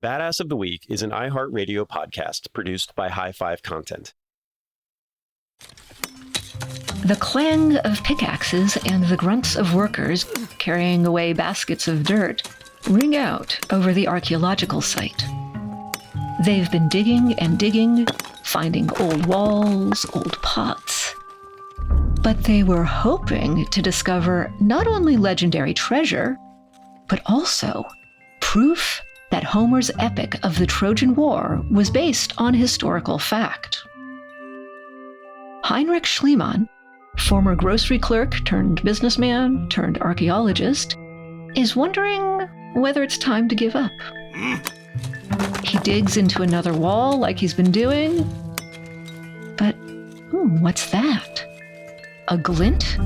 Badass of the Week is an iHeartRadio podcast produced by High Five Content. The clang of pickaxes and the grunts of workers carrying away baskets of dirt ring out over the archaeological site. They've been digging and digging, finding old walls, old pots. But they were hoping to discover not only legendary treasure, but also proof that Homer's epic of the Trojan War was based on historical fact. Heinrich Schliemann, former grocery clerk turned businessman turned archaeologist, is wondering whether it's time to give up. He digs into another wall like he's been doing, but what's that? A glint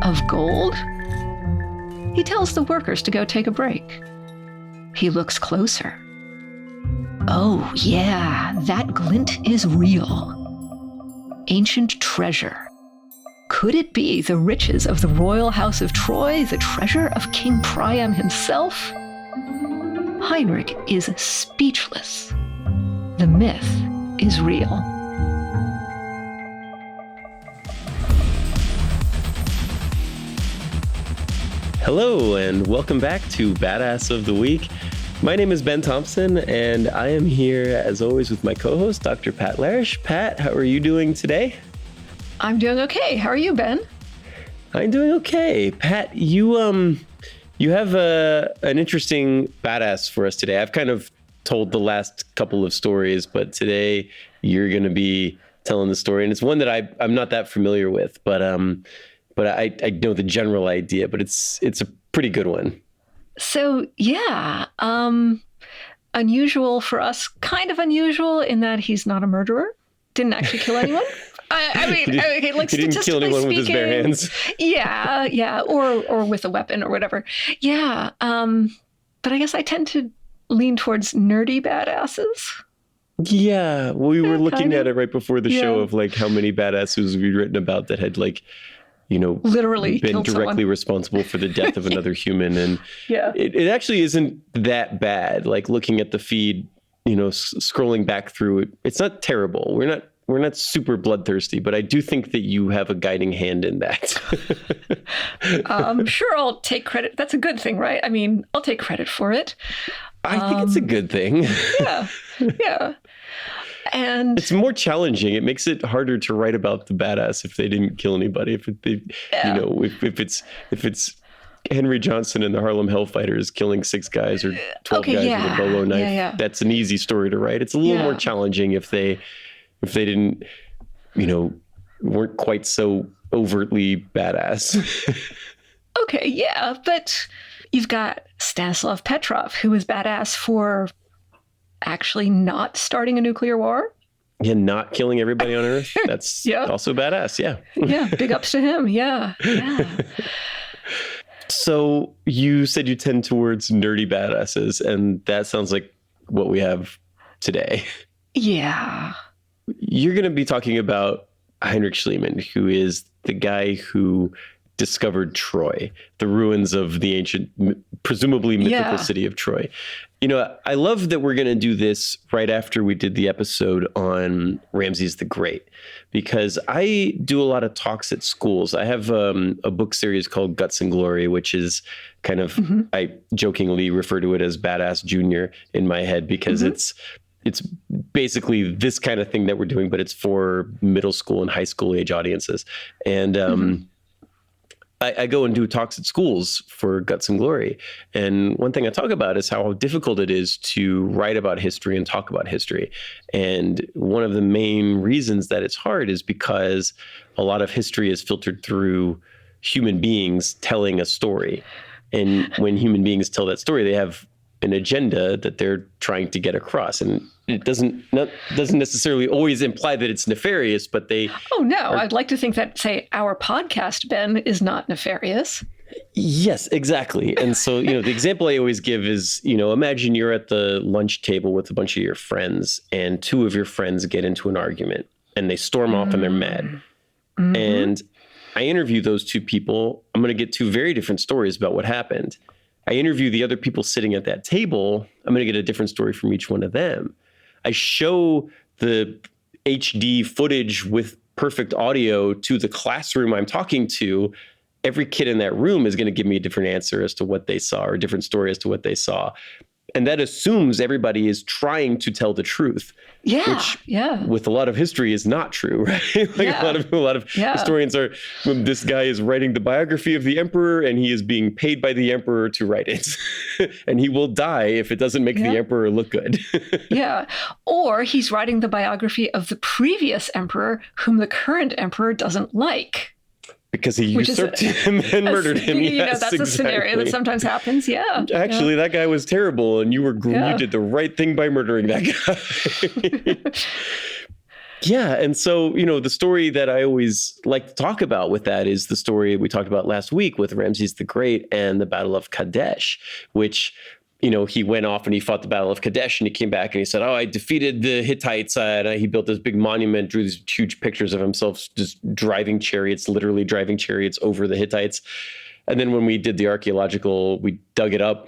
of gold? He tells the workers to go take a break. He looks closer. Oh, yeah, that glint is real. Ancient treasure. Could it be the riches of the royal house of Troy, the treasure of King Priam himself? Heinrich is speechless. The myth is real. Hello, and welcome back to Badass of the Week. My name is Ben Thompson, and I am here, as always, with my co-host, Dr. Pat Larish. Pat, how are you doing today? I'm doing okay. How are you, Ben? I'm doing okay. Pat, you have an interesting badass for us today. I've kind of told the last couple of stories, but today you're going to be telling the story, and it's one that I'm not that familiar with, but I know the general idea, but it's a pretty good one. So yeah, unusual for us, kind of unusual in that he's not a murderer, didn't actually kill anyone. I mean, like he didn't kill anyone with his bare hands. Yeah, or with a weapon or whatever. Yeah, but I guess I tend to lean towards nerdy badasses. Yeah, we were looking at it right before the show of like how many badasses we'd written about that had like, literally been directly responsible for the death of another human. And it actually isn't that bad. Like looking at the feed, scrolling back through it, it's not terrible. We're not super bloodthirsty, but I do think that you have a guiding hand in that. Sure, I'll take credit. That's a good thing, right? I mean, I'll take credit for it. I think it's a good thing. Yeah. And it's more challenging. It makes it harder to write about the badass if they didn't kill anybody. If it's Henry Johnson and the Harlem Hellfighters killing 6 guys or 12 guys with a bolo knife, that's an easy story to write. It's a little more challenging if they didn't, weren't quite so overtly badass. Okay, yeah, but you've got Stanislav Petrov, who was badass for actually not starting a nuclear war. Yeah, not killing everybody on Earth. That's also badass, yeah. Yeah, big ups to him, yeah. So you said you tend towards nerdy badasses, and that sounds like what we have today. Yeah. You're going to be talking about Heinrich Schliemann, who is the guy who discovered Troy, the ruins of the ancient, presumably mythical city of Troy. I love that we're going to do this right after we did the episode on Ramses the Great, because I do a lot of talks at schools. I have a book series called Guts and Glory, which is kind of, I jokingly refer to it as Badass Junior in my head, because it's basically this kind of thing that we're doing, but it's for middle school and high school age audiences. And I go and do talks at schools for Guts and Glory. And one thing I talk about is how difficult it is to write about history and talk about history. And one of the main reasons that it's hard is because a lot of history is filtered through human beings telling a story. And when human beings tell that story, they have an agenda that they're trying to get across. And it doesn't necessarily always imply that it's nefarious, but they... Oh, no. I'd like to think that, say, our podcast, Ben, is not nefarious. Yes, exactly. And so, the example I always give is, imagine you're at the lunch table with a bunch of your friends, and 2 of your friends get into an argument, and they storm off and they're mad. And I interview those 2 people. I'm going to get 2 very different stories about what happened. I interview the other people sitting at that table, I'm going to get a different story from each one of them. I show the HD footage with perfect audio to the classroom I'm talking to. Every kid in that room is going to give me a different answer as to what they saw, or a different story as to what they saw. And that assumes everybody is trying to tell the truth. Yeah. Which with a lot of history is not true, right? A lot of historians are, this guy is writing the biography of the emperor and he is being paid by the emperor to write it. And he will die if it doesn't make the emperor look good. Or he's writing the biography of the previous emperor whom the current emperor doesn't like. Because he usurped him and murdered him. That's a scenario that sometimes happens. Actually, that guy was terrible, and you did the right thing by murdering that guy. And so, the story that I always like to talk about with that is the story we talked about last week with Ramses the Great and the Battle of Kadesh, which, he went off and he fought the Battle of Kadesh, and he came back and he said, I defeated the Hittites. And he built this big monument, drew these huge pictures of himself just literally driving chariots over the Hittites. And then when we did the we dug it up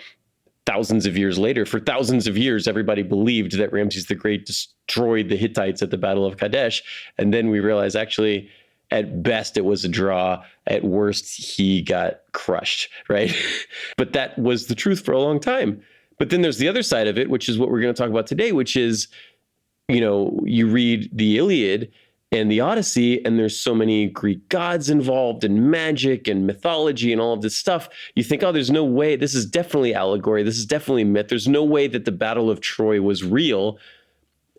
thousands of years later. For thousands of years, everybody believed that Ramses the Great destroyed the Hittites at the Battle of Kadesh. And then we realized, actually, at best, it was a draw. At worst, he got crushed, right? But that was the truth for a long time. But then there's the other side of it, which is what we're going to talk about today, which is, you read the Iliad and the Odyssey, and there's so many Greek gods involved and magic and mythology and all of this stuff. You think, there's no way. This is definitely allegory. This is definitely myth. There's no way that the Battle of Troy was real,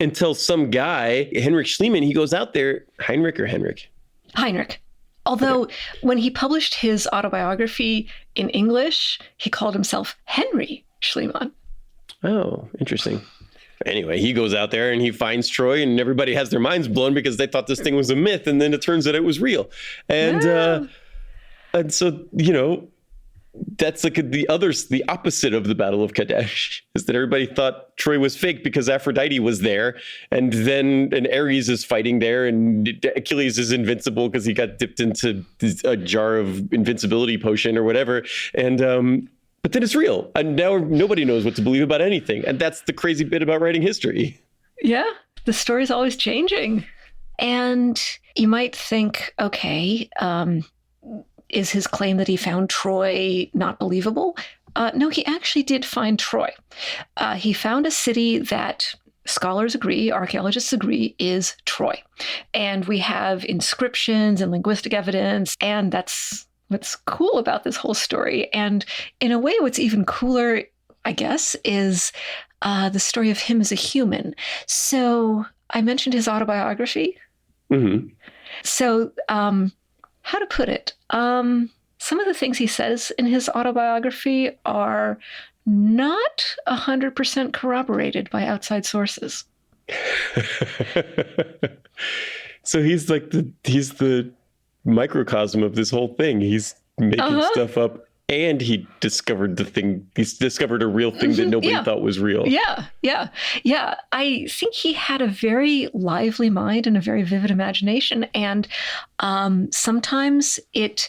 until some guy, Heinrich Schliemann, he goes out there. Heinrich. Although when he published his autobiography in English, he called himself Henry Schliemann. Oh, interesting. Anyway, he goes out there and he finds Troy, and everybody has their minds blown because they thought this thing was a myth, and then it turns out it was real. And so, that's like the opposite of the Battle of Kadesh, is that everybody thought Troy was fake because Aphrodite was there, and then Ares is fighting there, and Achilles is invincible because he got dipped into a jar of invincibility potion or whatever. And but then it's real, and now nobody knows what to believe about anything. And that's the crazy bit about writing history. Yeah, the story's always changing. And you might think, okay, is his claim that he found Troy not believable? No, he actually did find Troy. He found a city that scholars agree, archaeologists agree, is Troy. And we have inscriptions and linguistic evidence, and that's what's cool about this whole story. And in a way, what's even cooler, I guess, is the story of him as a human. So I mentioned his autobiography. Mm-hmm. So, how to put it? Some of the things he says in his autobiography are not 100% corroborated by outside sources. So he's the microcosm of this whole thing. He's making stuff up, and he discovered the thing. He's discovered a real thing that nobody thought was real. Yeah. I think he had a very lively mind and a very vivid imagination. And sometimes it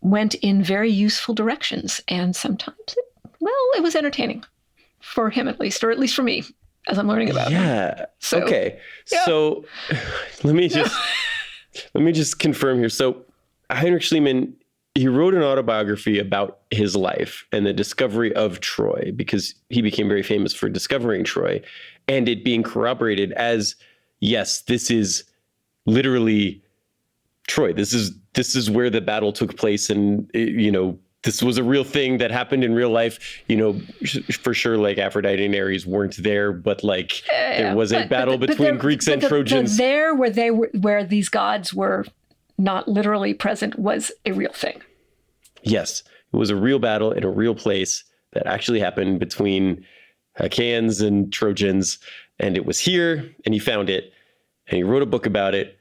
went in very useful directions. And sometimes it was entertaining for him, at least, or at least for me, as I'm learning about him. So, okay. Yeah. So let me just confirm here. So Heinrich Schliemann, he wrote an autobiography about his life and the discovery of Troy, because he became very famous for discovering Troy, and it being corroborated as, yes, this is literally Troy. This is where the battle took place. And, this was a real thing that happened in real life. For sure, like Aphrodite and Ares weren't there, but there was a battle between Greeks and Trojans. Where these gods were not literally present was a real thing. Yes, it was a real battle in a real place that actually happened between Achaeans and Trojans, and it was here, and he found it, and he wrote a book about it,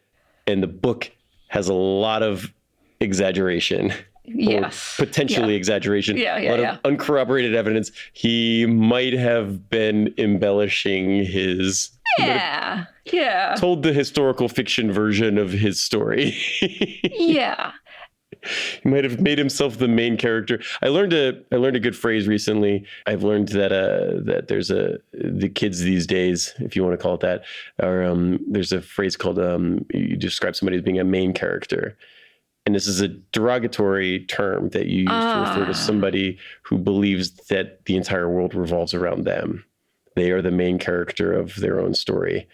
and the book has a lot of exaggeration. Yes. Potentially exaggeration. A lot of uncorroborated evidence. He might have been embellishing his... told the historical fiction version of his story. He might have made himself the main character. I learned a good phrase recently. I've learned that there's the kids these days, if you want to call it that, or there's a phrase called you describe somebody as being a main character. And this is a derogatory term that you use to refer to somebody who believes that the entire world revolves around them. They are the main character of their own story.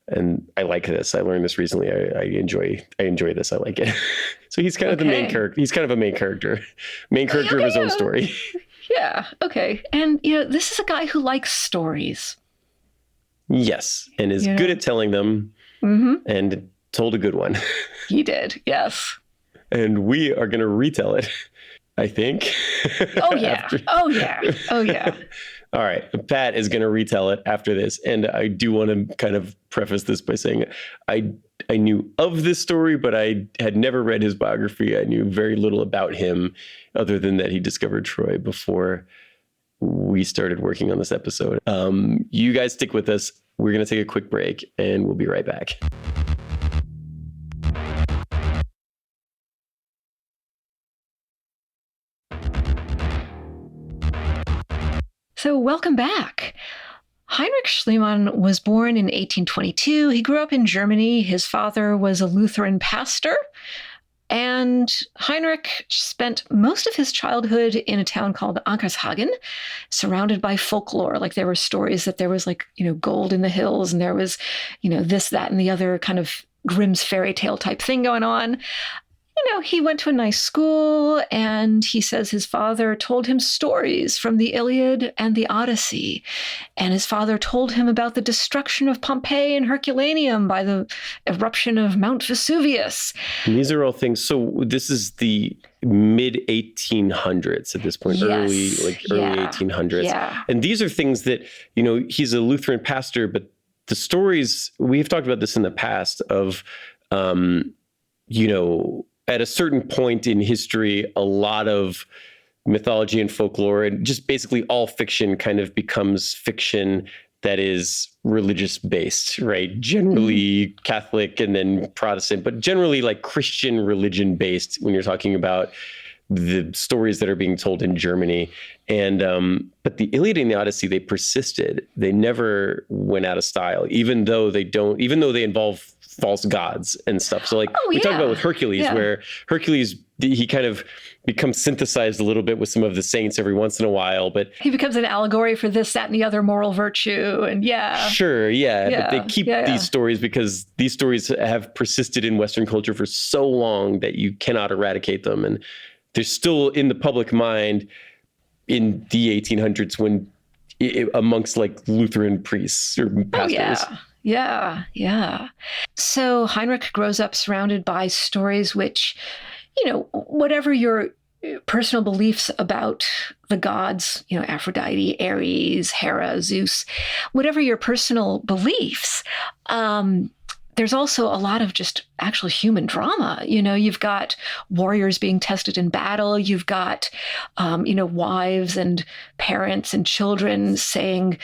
And I like this. I learned this recently. I enjoy this. I like it. So he's kind of the main character. He's kind of a main character of his own story. Yeah. Okay. And, this is a guy who likes stories. Yes. And is good at telling them and told a good one. He did. Yes. And we are going to retell it, I think. Oh, yeah. Oh, yeah. All right. Pat is going to retell it after this. And I do want to kind of preface this by saying I knew of this story, but I had never read his biography. I knew very little about him other than that he discovered Troy before we started working on this episode. You guys stick with us. We're going to take a quick break and we'll be right back. So welcome back. Heinrich Schliemann was born in 1822. He grew up in Germany. His father was a Lutheran pastor. And Heinrich spent most of his childhood in a town called Ankershagen, surrounded by folklore. Like there were stories that there was gold in the hills and there was, this, that, and the other kind of Grimm's fairy tale type thing going on. He went to a nice school, and he says his father told him stories from the Iliad and the Odyssey. And his father told him about the destruction of Pompeii and Herculaneum by the eruption of Mount Vesuvius. And these are all things. So this is the mid 1800s at this point, early 1800s. Yeah. And these are things that, he's a Lutheran pastor, but the stories, we've talked about this in the past of, at a certain point in history, a lot of mythology and folklore and just basically all fiction kind of becomes fiction that is religious based, right? Generally Catholic and then Protestant, but generally like Christian religion based when you're talking about the stories that are being told in Germany. And but the Iliad and the Odyssey, they persisted. They never went out of style, even though they involve false gods and stuff. So we talked about with Hercules, where Hercules, he kind of becomes synthesized a little bit with some of the saints every once in a while, but he becomes an allegory for this, that, and the other moral virtue. And but they keep these stories because these stories have persisted in Western culture for so long that you cannot eradicate them. And they're still in the public mind in the 1800s when amongst Lutheran priests or pastors. Yeah. So Heinrich grows up surrounded by stories which, whatever your personal beliefs about the gods, Aphrodite, Ares, Hera, Zeus, whatever your personal beliefs, there's also a lot of just actual human drama. You've got warriors being tested in battle. You've got, wives and parents and children saying,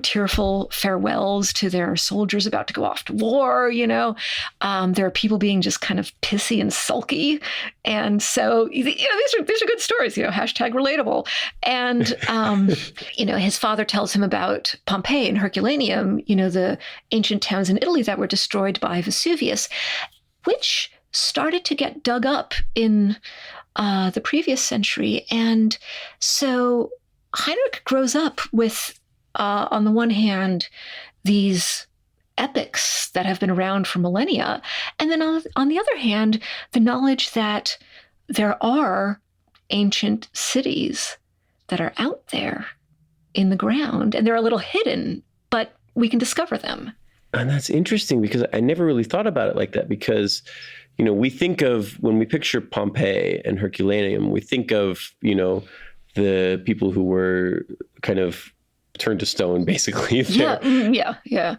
tearful farewells to their soldiers about to go off to war. There are people being just kind of pissy and sulky. And so, these are good stories, hashtag relatable. And, his father tells him about Pompeii and Herculaneum, the ancient towns in Italy that were destroyed by Vesuvius, which started to get dug up in the previous century. And so Heinrich grows up with, on the one hand, these epics that have been around for millennia. And then on the other hand, the knowledge that there are ancient cities that are out there in the ground, and they're a little hidden, but we can discover them. And that's interesting because I never really thought about it like that because, we think of, when we picture Pompeii and Herculaneum, we think of, the people who were kind of turned to stone, basically. Yeah.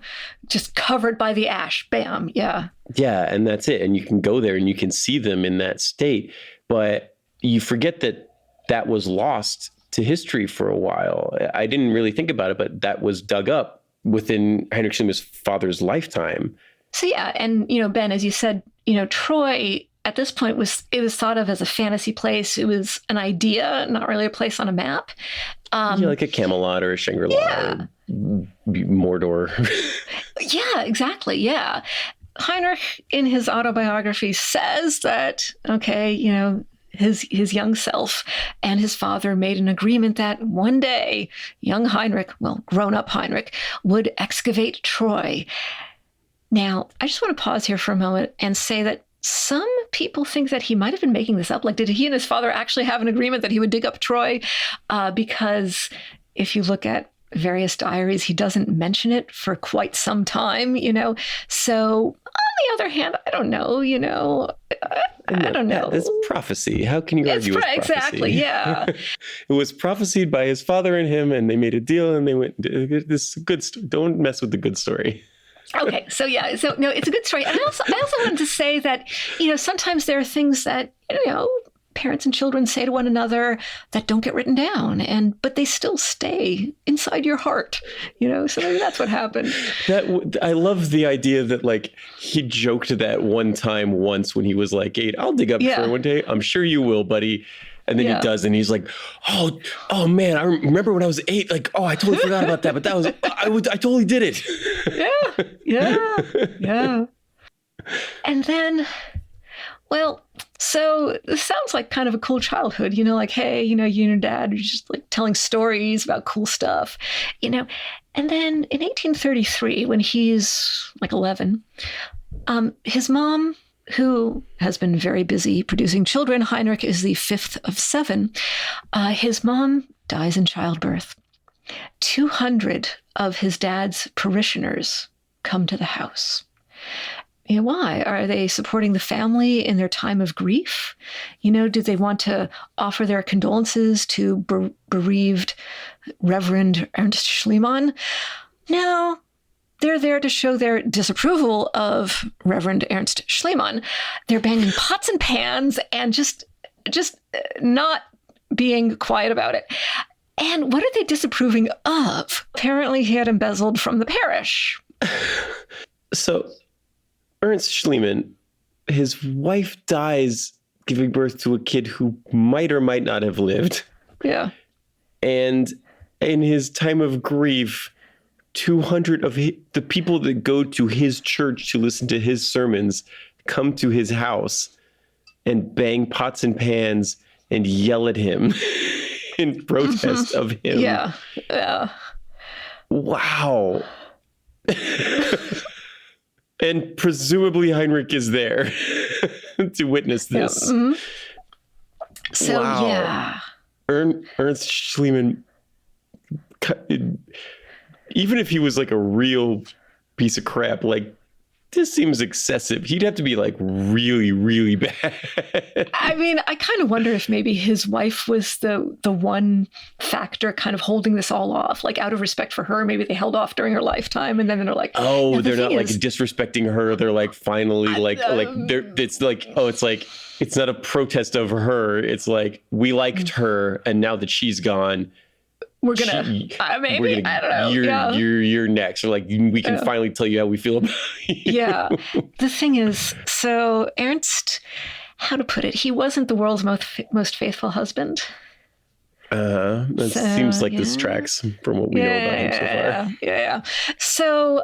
Just covered by the ash. Bam. Yeah. Yeah. And that's it. And you can go there and you can see them in that state. But you forget that was lost to history for a while. I didn't really think about it, but that was dug up within Heinrich Schliemann's father's lifetime. So, yeah. And, Ben, as you said, Troy at this point it was thought of as a fantasy place. It was an idea, not really a place on a map. Like a Camelot or a Shangri-La or Mordor. Yeah, exactly. Yeah. Heinrich, in his autobiography, says that, okay, his young self and his father made an agreement that one day young Heinrich, well, grown-up Heinrich, would excavate Troy. Now, I just want to pause here for a moment and say that some people think that he might have been making this up. Like, did he and his father actually have an agreement that he would dig up Troy? Because if you look at various diaries, he doesn't mention it for quite some time, So on the other hand, I don't know, I don't know. It's prophecy. How can you argue with prophecy? Exactly, yeah. It was prophesied by his father and him, and they made a deal, and they went, this is good. Don't mess with the good story. Okay, so no, it's a good story. And I also wanted to say that, sometimes there are things that, parents and children say to one another that don't get written down, but they still stay inside your heart, so maybe that's what happened. I love the idea that like he joked that one time once when he was like 8, I'll dig up Troy one day. I'm sure you will, buddy. And then he does, and he's like, oh man, I remember when I was 8, like, I totally forgot about that, but that was, I totally did it. Yeah. And then, well, so this sounds like kind of a cool childhood, like, hey, you and your dad are just like telling stories about cool stuff, And then in 1833, when he's like 11, his mom, who has been very busy producing children, Heinrich is the 5th of 7, his mom dies in childbirth. 200 of his dad's parishioners come to the house. Why? Are they supporting the family in their time of grief? Do they want to offer their condolences to bereaved Reverend Ernst Schliemann? No, they're there to show their disapproval of Reverend Ernst Schliemann. They're banging pots and pans and just not being quiet about it. And what are they disapproving of? Apparently he had embezzled from the parish. So Ernst Schliemann, his wife dies giving birth to a kid who might or might not have lived. Yeah. And in his time of grief, 200 of the people that go to his church to listen to his sermons come to his house and bang pots and pans and yell at him in protest of him. Yeah. Wow. And presumably Heinrich is there to witness this. Yeah. Mm-hmm. So, wow. yeah. Ernst Schliemann, even if he was like a real piece of crap, like this seems excessive. He'd have to be like really, really bad. I mean, I kind of wonder if maybe his wife was the one factor kind of holding this all off. Like out of respect for her, maybe they held off during her lifetime, and then they're like, they're not like disrespecting her. They're like finally it's not a protest over her. It's like we liked her, and now that she's gone, we're gonna maybe I don't know. You're next. Or like we can finally tell you how we feel about you. Yeah. The thing is, so Ernst, how to put it, he wasn't the world's most faithful husband. That seems like this tracks from what we know about him so far. Yeah. So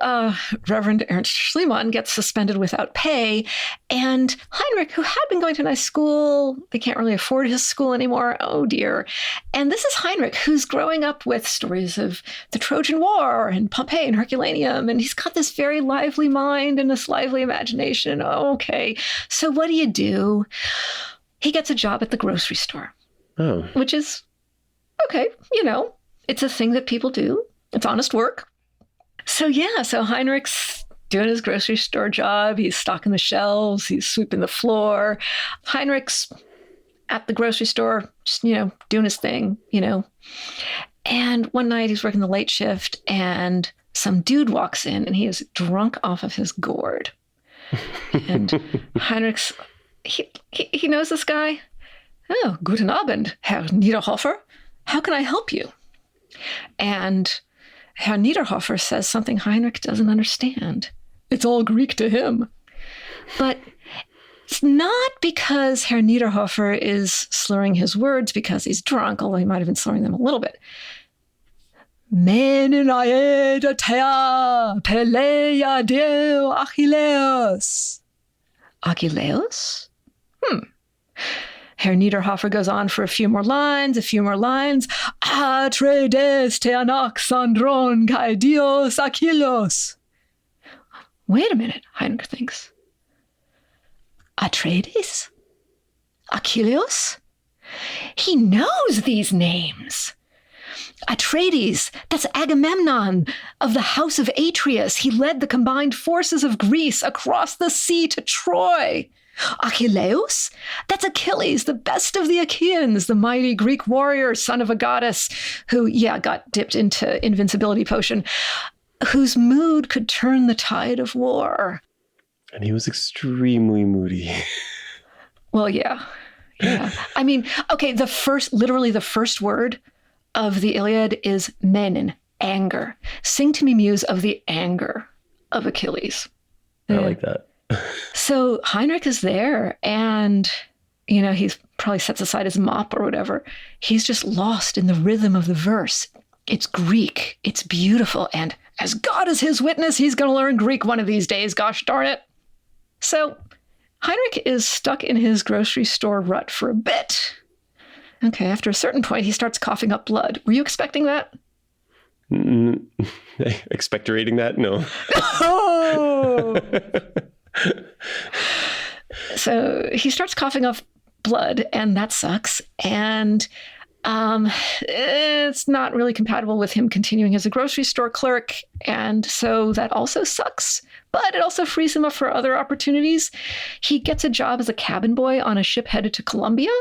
Reverend Ernst Schliemann gets suspended without pay, and Heinrich, who had been going to a nice school, they can't really afford his school anymore. Oh dear. And this is Heinrich, who's growing up with stories of the Trojan War and Pompeii and Herculaneum, and he's got this very lively mind and this lively imagination. Oh, okay. So what do? He gets a job at the grocery store. Oh. Which is okay, it's a thing that people do. It's honest work. So Heinrich's doing his grocery store job. He's stocking the shelves. He's sweeping the floor. Heinrich's at the grocery store, just, doing his thing, And one night he's working the late shift and some dude walks in and he is drunk off of his gourd. And Heinrich's, he knows this guy. Oh, guten Abend, Herr Niederhofer. How can I help you? And Herr Niederhofer says something Heinrich doesn't understand. It's all Greek to him. But It's not because Herr Niederhofer is slurring his words because he's drunk, although he might have been slurring them a little bit. Meninaedatea Peleia deo Achilleus. Achilleus? Herr Niederhofer goes on for a few more lines. Atreides te anaxandron kai dios Achilles. Wait a minute, Heinrich thinks. Atreides? Achilles? He knows these names. Atreides, that's Agamemnon of the house of Atreus. He led the combined forces of Greece across the sea to Troy. Achilleus? That's Achilles, the best of the Achaeans, the mighty Greek warrior, son of a goddess, who, got dipped into invincibility potion, whose mood could turn the tide of war. And he extremely moody. Well, yeah. I mean, okay, the first word of the Iliad is menin, anger. Sing to me, muse, of the anger of Achilles. I like that. So Heinrich is there, and, he's probably sets aside his mop or whatever. He's just lost in the rhythm of the verse. It's Greek. It's beautiful. And as God is his witness, he's going to learn Greek one of these days. Gosh darn it. So Heinrich is stuck in his grocery store rut for a bit. Okay, after a certain point, he starts coughing up blood. Were you expecting that? Expectorating that? No. Oh! So he starts coughing up blood, and that sucks. And it's not really compatible with him continuing as a grocery store clerk. And so that also sucks. But it also frees him up for other opportunities. He gets a job as a cabin boy on a ship headed to Colombia.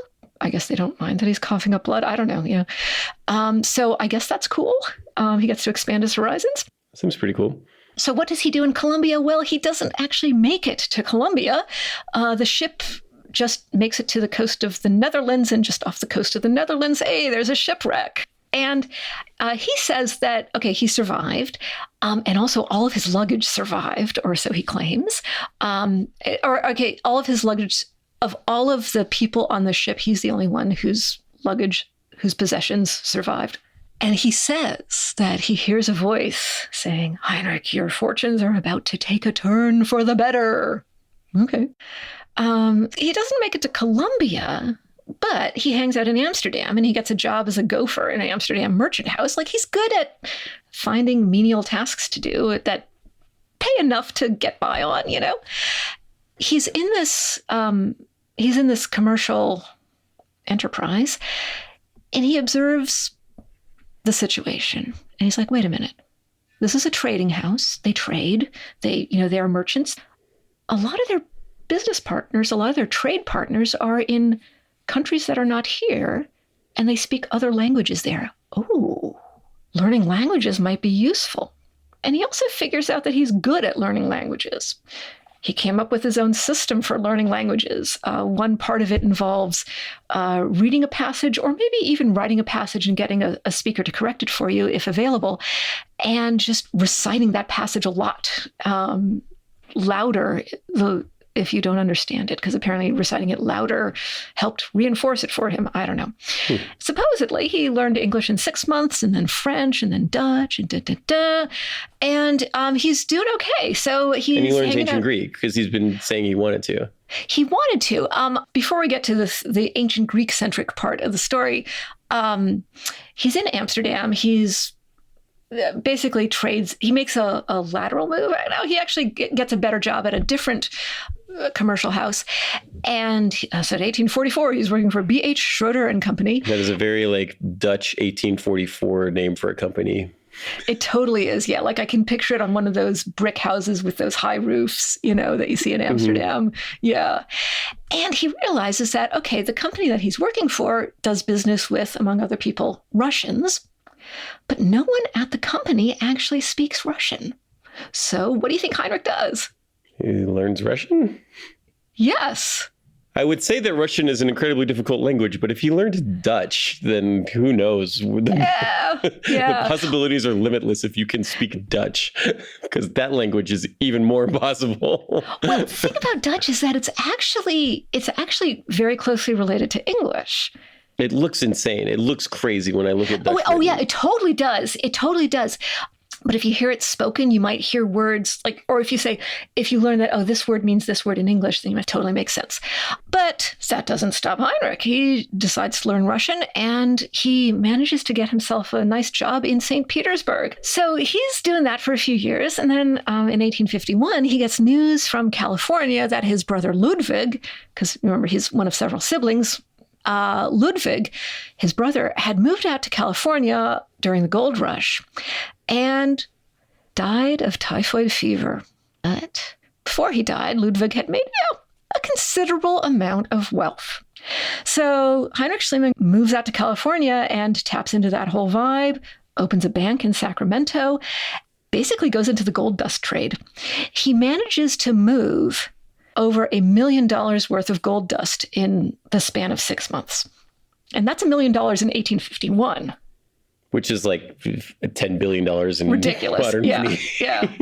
I guess they don't mind that he's coughing up blood. I don't know. So I guess that's cool. He gets to expand his horizons. Seems pretty cool. So what does he do in Colombia? Well, he doesn't actually make it to Colombia. The ship just makes it to the coast of the Netherlands, and just off the coast of the Netherlands, hey, there's a shipwreck. And he says that, okay, he survived, and also all of his luggage survived, or so he claims. All of his luggage, of all of the people on the ship, he's the only one whose possessions survived. And he says that he hears a voice saying, Heinrich, your fortunes are about to take a turn for the better. Okay. He doesn't make it to Colombia, but he hangs out in Amsterdam, and he gets a job as a gopher in an Amsterdam merchant house. Like, he's good at finding menial tasks to do that pay enough to get by on, He's in this commercial enterprise, and he observes the situation. And he's like, wait a minute. This is a trading house. They trade. They are merchants. A lot of their business partners, a lot of their trade partners are in countries that are not here, and they speak other languages there. Oh, learning languages might be useful. And he also figures out that he's good at learning languages. He came up with his own system for learning languages. One part of it involves reading a passage, or maybe even writing a passage and getting a speaker to correct it for you if available, and just reciting that passage a lot, louder if you don't understand it, because apparently reciting it louder helped reinforce it for him. I don't know. Supposedly, he learned English in 6 months, and then French, and then Dutch, and and he's doing okay. So and he learns ancient Greek because he's been saying he wanted to. He wanted to. Before we get to the ancient Greek-centric part of the story, he's in Amsterdam. He's basically trades. He makes a lateral move. No, he actually gets a better job at a different commercial house. And so in 1844, he's working for B.H. Schroeder and Company. That is a very Dutch 1844 name for a company. It totally is. Yeah. Like, I can picture it on one of those brick houses with those high roofs, that you see in Amsterdam. Mm-hmm. Yeah. And he realizes that, okay, the company that he's working for does business with, among other people, Russians, but no one at the company actually speaks Russian. So what do you think Heinrich does? He learns Russian? Yes. I would say that Russian is an incredibly difficult language, but if he learned Dutch, then who knows? The possibilities are limitless if you can speak Dutch, because that language is even more impossible. Well, the thing about Dutch is that it's actually very closely related to English. It looks insane. It looks crazy when I look at Dutch. Oh yeah, it totally does. It totally does. But if you hear it spoken, you might hear words like, or if you learn that, oh, this word means this word in English, then it totally makes sense. But that doesn't stop Heinrich. He decides to learn Russian, and he manages to get himself a nice job in St. Petersburg. So he's doing that for a few years. And then in 1851, he gets news from California that his brother Ludwig, because remember, he's one of several siblings, Ludwig, his brother, had moved out to California during the gold rush and died of typhoid fever. But before he died, Ludwig had made a considerable amount of wealth. So Heinrich Schliemann moves out to California and taps into that whole vibe, opens a bank in Sacramento, basically goes into the gold dust trade. He manages to move over $1 million worth of gold dust in the span of 6 months. And that's $1 million in 1851. Which is like $10 billion in ridiculous. Modern money. Yeah.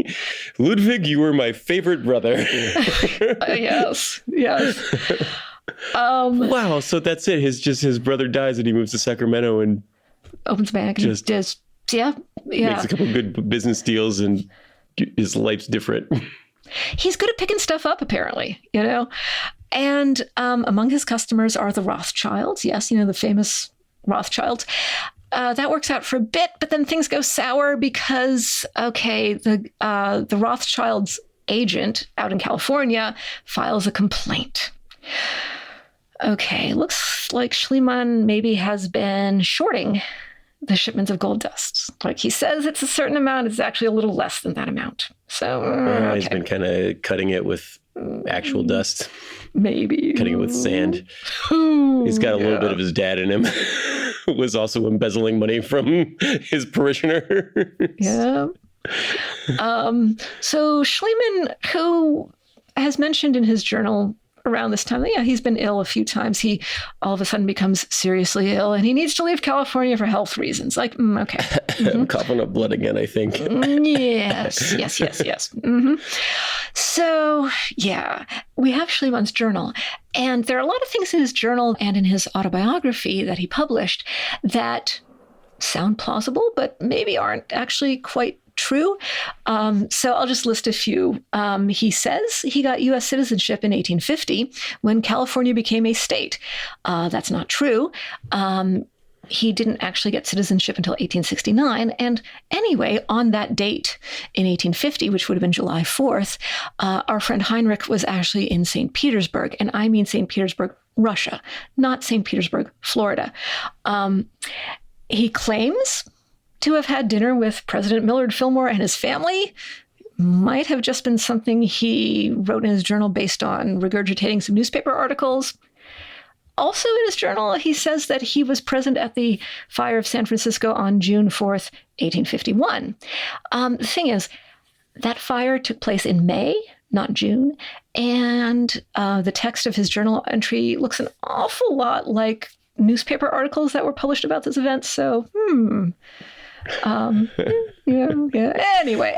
Ludwig, you were my favorite brother. Yes. Wow. So that's it. His brother dies and he moves to Sacramento and opens a bank and just makes a couple of good business deals and his life's different. He's good at picking stuff up, apparently, And among his customers are the Rothschilds. Yes, the famous Rothschilds. That works out for a bit, but then things go sour because, the Rothschilds' agent out in California files a complaint. Okay, looks like Schliemann maybe has been shorting the shipments of gold dust. Like he says it's a certain amount, it's actually a little less than that amount. So he's been kind of cutting it with actual dust. Maybe. Cutting it with sand. He's got a little bit of his dad in him, who was also embezzling money from his parishioner. Yeah. So Schliemann, who has mentioned in his journal around this time, he's been ill a few times. He all of a sudden becomes seriously ill and he needs to leave California for health reasons. Like, okay. Mm-hmm. I'm coughing up blood again, I think. Yes. Mm-hmm. So, we have Schliemann's journal. And there are a lot of things in his journal and in his autobiography that he published that sound plausible, but maybe aren't actually quite true. So I'll just list a few. He says he got U.S. citizenship in 1850 when California became a state. That's not true. He didn't actually get citizenship until 1869. And anyway, on that date in 1850, which would have been July 4th, our friend Heinrich was actually in St. Petersburg. And I mean St. Petersburg, Russia, not St. Petersburg, Florida. He claims to have had dinner with President Millard Fillmore and his family. Might have just been something he wrote in his journal based on regurgitating some newspaper articles. Also in his journal, he says that he was present at the fire of San Francisco on June 4th, 1851. The thing is, that fire took place in May, not June, and the text of his journal entry looks an awful lot like newspaper articles that were published about this event. So, Anyway.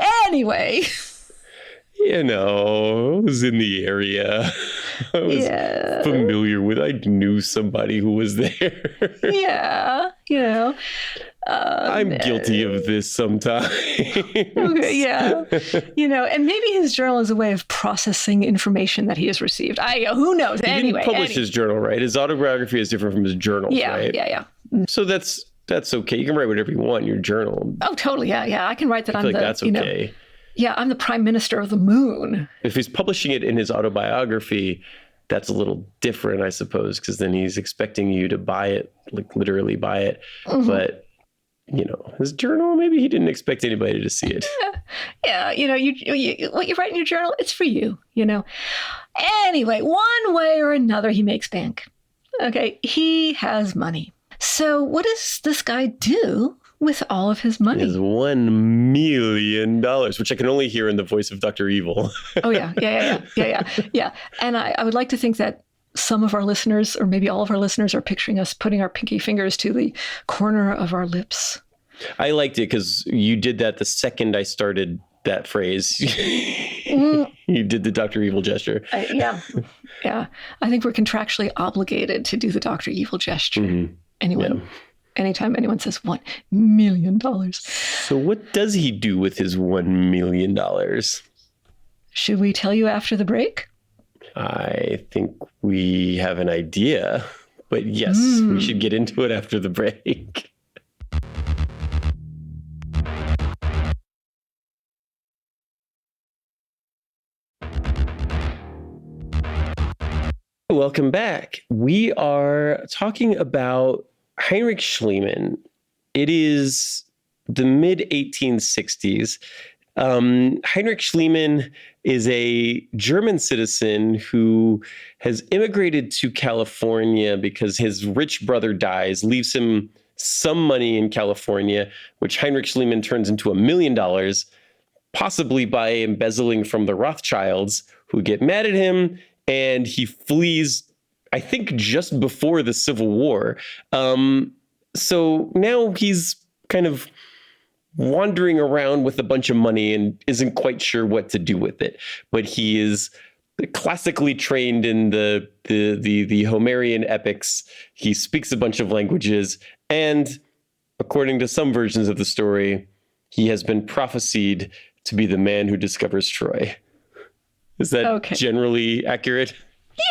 I was in the area. I was familiar with. I knew somebody who was there. I'm guilty of this sometimes. Okay, and maybe his journal is a way of processing information that he has received. Who knows? He didn't publish his journal, right? His autobiography is different from his journals, right? Yeah. So that's okay. You can write whatever you want in your journal. Oh, totally. Yeah. I can write that I feel like that's okay. I'm the prime minister of the moon. If he's publishing it in his autobiography, that's a little different, I suppose, because then he's expecting you to buy it, like literally buy it. Mm-hmm. But, his journal, maybe he didn't expect anybody to see it. Yeah. You what you write in your journal, it's for you, Anyway, one way or another, he makes bank. Okay. He has money. So what does this guy do with all of his money? He has $1 million, which I can only hear in the voice of Dr. Evil. Oh, yeah. And I would like to think that some of our listeners, or maybe all of our listeners, are picturing us putting our pinky fingers to the corner of our lips. I liked it because you did that the second I started that phrase. You did the Dr. Evil gesture. Yeah. I think we're contractually obligated to do the Dr. Evil gesture. Mm-hmm. Anytime anyone says $1 million. So what does he do with his $1 million? Should we tell you after the break? I think we have an idea, but yes, we should get into it after the break. Welcome back. We are talking about Heinrich Schliemann. It is the mid-1860s. Heinrich Schliemann is a German citizen who has immigrated to California because his rich brother dies, leaves him some money in California, which Heinrich Schliemann turns into $1 million, possibly by embezzling from the Rothschilds, who get mad at him, and he flees, I think, just before the Civil War. So now he's kind of wandering around with a bunch of money and isn't quite sure what to do with it. But he is classically trained in the Homerian epics. He speaks a bunch of languages. And according to some versions of the story, he has been prophesied to be the man who discovers Troy. Is that generally accurate?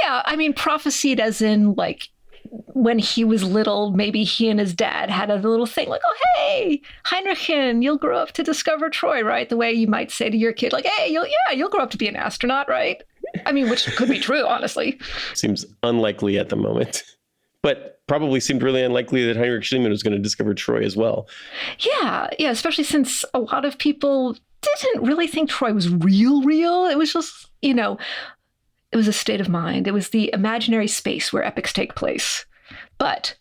Yeah, I mean, prophesied as in, like, when he was little, maybe he and his dad had a little thing like, oh, hey, Heinrichen, you'll grow up to discover Troy, right? The way you might say to your kid, like, hey, you'll grow up to be an astronaut, right? I mean, which could be true, honestly. Seems unlikely at the moment, but probably seemed really unlikely that Heinrich Schliemann was going to discover Troy as well. Yeah, especially since a lot of people didn't really think Troy was real. It was just, it was a state of mind. It was the imaginary space where epics take place. But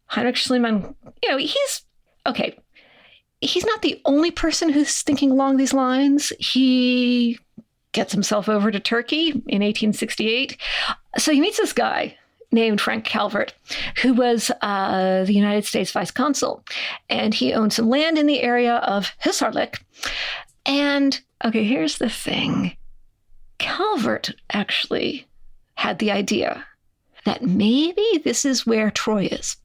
Heinrich Schliemann, he's not the only person who's thinking along these lines. He gets himself over to Turkey in 1868. So he meets this guy named Frank Calvert, who was the United States vice consul. And he owned some land in the area of Husarlik. And, here's the thing. Calvert actually had the idea that maybe this is where Troy is.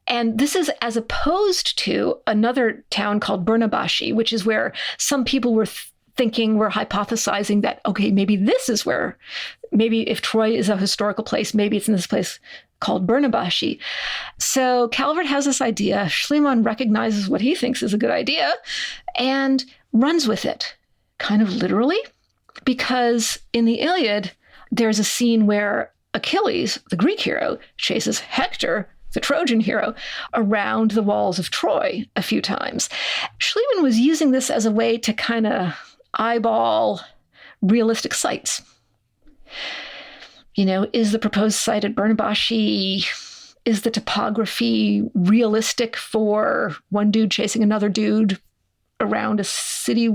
And this is as opposed to another town called Burnabashi, which is where some people were hypothesizing that, maybe this is where, maybe if Troy is a historical place, maybe it's in this place called Burnabashi. So Calvert has this idea. Schliemann recognizes what he thinks is a good idea and runs with it, kind of literally, because in the Iliad, there's a scene where Achilles, the Greek hero, chases Hector, the Trojan hero, around the walls of Troy a few times. Schliemann was using this as a way to kind of eyeball realistic sites. Is the proposed site at Burnabashi, is the topography realistic for one dude chasing another dude around a city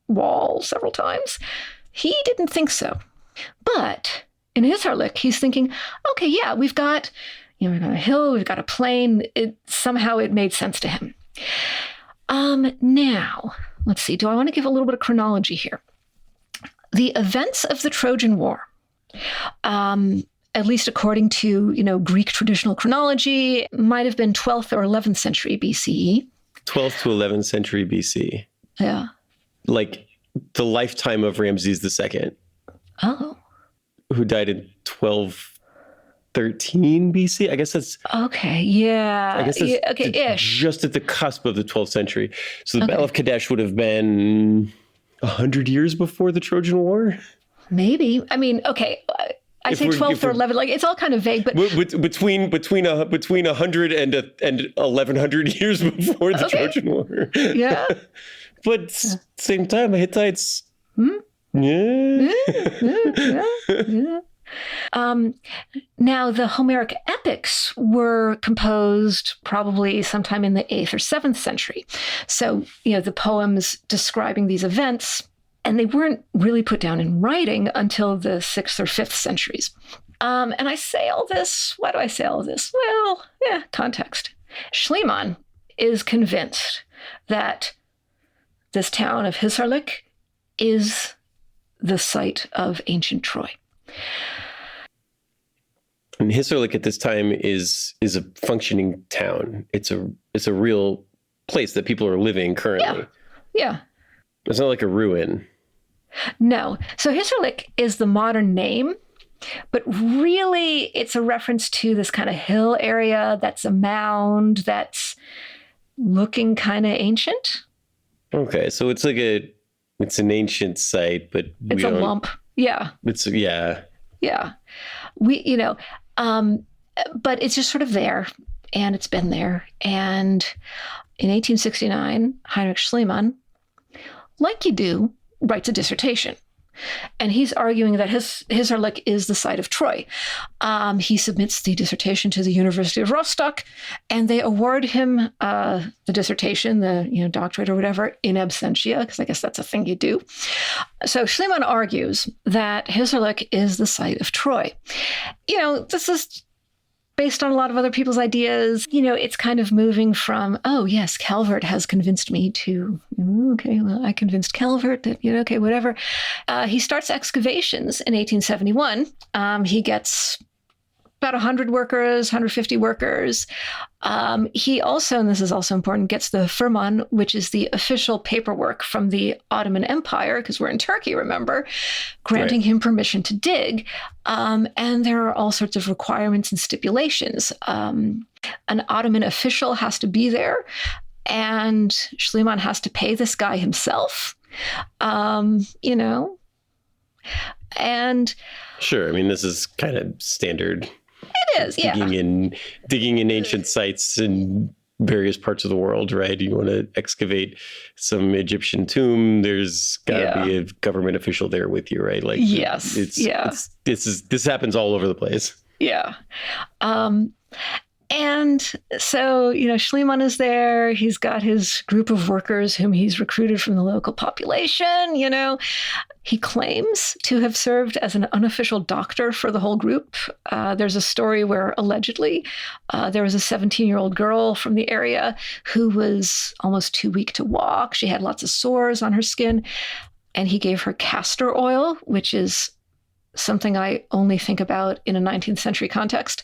wall several times? He didn't think so. But in Husarlik, he's thinking, we've got a hill, we've got a plain. Somehow it made sense to him. Now, let's see. Do I want to give a little bit of chronology here? The events of the Trojan War, at least according to, Greek traditional chronology, might have been 12th or 11th century BCE. 12th to 11th century BC. Yeah. Like the lifetime of Ramses II. Oh. Who died in 1213 BC? I guess that's... Okay, yeah. I guess that's ish. Just at the cusp of the 12th century. So the Battle of Kadesh would have been 100 years before the Trojan War? Maybe. I mean, I say 12th or 11th. Like, it's all kind of vague, but... Between 100 and 1100 years before the Trojan War. Yeah. But same time, the Hittites... Yeah. Now, the Homeric epics were composed probably sometime in the 8th or 7th century. So, the poems describing these events And they weren't really put down in writing until the 6th or 5th centuries. And I say all this, why do I say all this? Well, context. Schliemann is convinced that this town of Hissarlik is the site of ancient Troy. And Hissarlik at this time is a functioning town. It's a real place that people are living currently. Yeah. It's not like a ruin. No. So Hissarlik is the modern name, but really it's a reference to this kind of hill area that's a mound that's looking kind of ancient. Okay, so it's an ancient site, but it's a lump. Yeah. Yeah. But it's just sort of there, and it's been there. And in 1869, Heinrich Schliemann, like you do, writes a dissertation. And he's arguing that Hissarlik is the site of Troy. He submits the dissertation to the University of Rostock, and they award him the dissertation, the doctorate or whatever, in absentia, because I guess that's a thing you do. So Schliemann argues that Hissarlik is the site of Troy. This is based on a lot of other people's ideas. It's kind of moving from, oh, yes, Calvert has convinced me to, okay, well, I convinced Calvert that, okay, whatever. He starts excavations in 1871. He gets about 100 workers, 150 workers. He also, and this is also important, gets the Firman, which is the official paperwork from the Ottoman Empire, because we're in Turkey, remember, granting him permission to dig. And there are all sorts of requirements and stipulations. An Ottoman official has to be there, and Schliemann has to pay this guy himself, And sure, I mean, this is kind of standard. It is, digging in ancient sites in various parts of the world, right? You want to excavate some Egyptian tomb, there's got to be a government official there with you, right? Like, yes, this happens all over the place. Yeah. And so, Schliemann is there. He's got his group of workers whom he's recruited from the local population. He claims to have served as an unofficial doctor for the whole group. There's a story where allegedly there was a 17-year-old girl from the area who was almost too weak to walk. She had lots of sores on her skin, and he gave her castor oil, which is something I only think about in a 19th century context.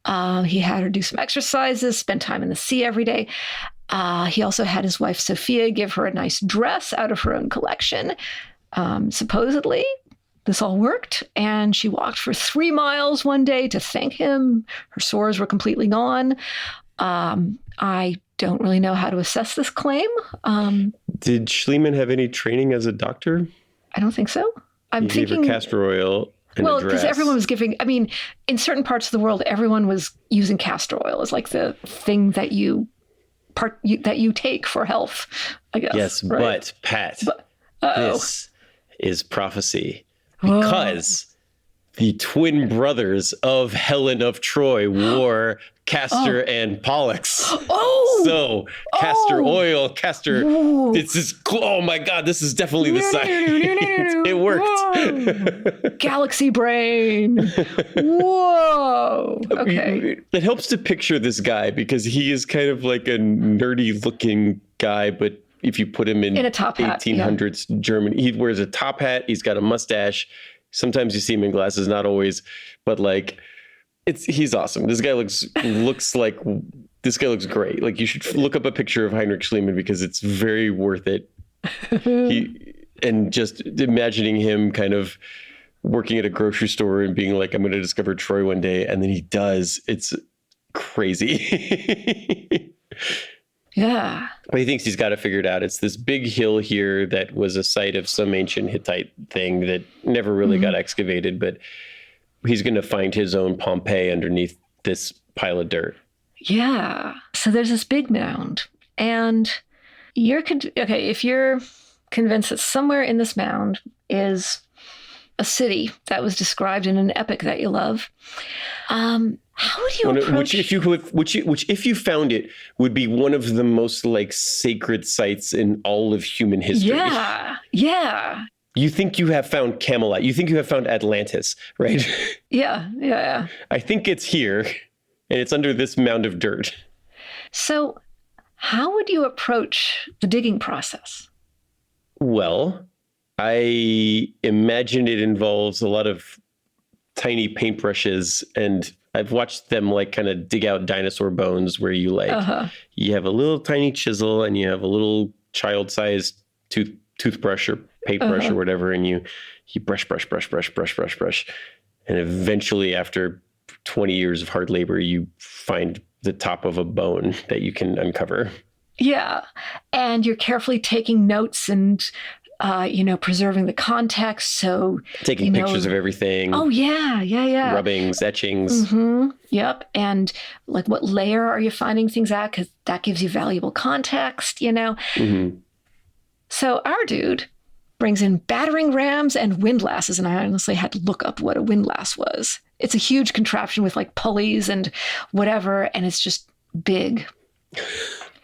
He had her do some exercises, spend time in the sea every day. He also had his wife, Sophia, give her a nice dress out of her own collection. Supposedly, this all worked, and she walked for 3 miles one day to thank him. Her sores were completely gone. I don't really know how to assess this claim. Did Schliemann have any training as a doctor? I don't think so. He gave her castor oil and a dress. Well, because everyone was giving, in certain parts of the world, everyone was using castor oil as like the thing that you take for health, I guess. Yes, right? But Pat, this is prophecy, because the twin brothers of Helen of Troy wore castor and pollux. So castor oil, castor. This is, oh my God, this is definitely the site. It worked. Galaxy brain. Whoa. Okay. It helps to picture this guy, because he is kind of like a nerdy looking guy, but if you put him in a top 1800s hat, Germany, he wears a top hat. He's got a mustache. Sometimes you see him in glasses, not always, but like, he's awesome. This guy looks great. Like, you should look up a picture of Heinrich Schliemann, because it's very worth it. And just imagining him kind of working at a grocery store and being like, I'm going to discover Troy one day. And then he does. It's crazy. Yeah. But he thinks he's got it figured out. It's this big hill here that was a site of some ancient Hittite thing that never really got excavated, but he's going to find his own Pompeii underneath this pile of dirt. Yeah. So there's this big mound, and if you're convinced that somewhere in this mound is a city that was described in an epic that you love, how would you approach? Which if you found it, would be one of the most like sacred sites in all of human history. Yeah. You think you have found Camelot. You think you have found Atlantis, right? Yeah. I think it's here, and it's under this mound of dirt. So how would you approach the digging process? Well, I imagine it involves a lot of tiny paintbrushes, and I've watched them like kind of dig out dinosaur bones where you you have a little tiny chisel and you have a little child-sized toothbrush or paintbrush or whatever, and you brush. And eventually, after 20 years of hard labor, you find the top of a bone that you can uncover. Yeah. And you're carefully taking notes and, preserving the context. So taking pictures of everything. Oh, yeah. Rubbings, etchings. Mm-hmm. Yep. And like, what layer are you finding things at? Because that gives you valuable context, Mm-hmm. So our dude brings in battering rams and windlasses. And I honestly had to look up what a windlass was. It's a huge contraption with like pulleys and whatever. And it's just big.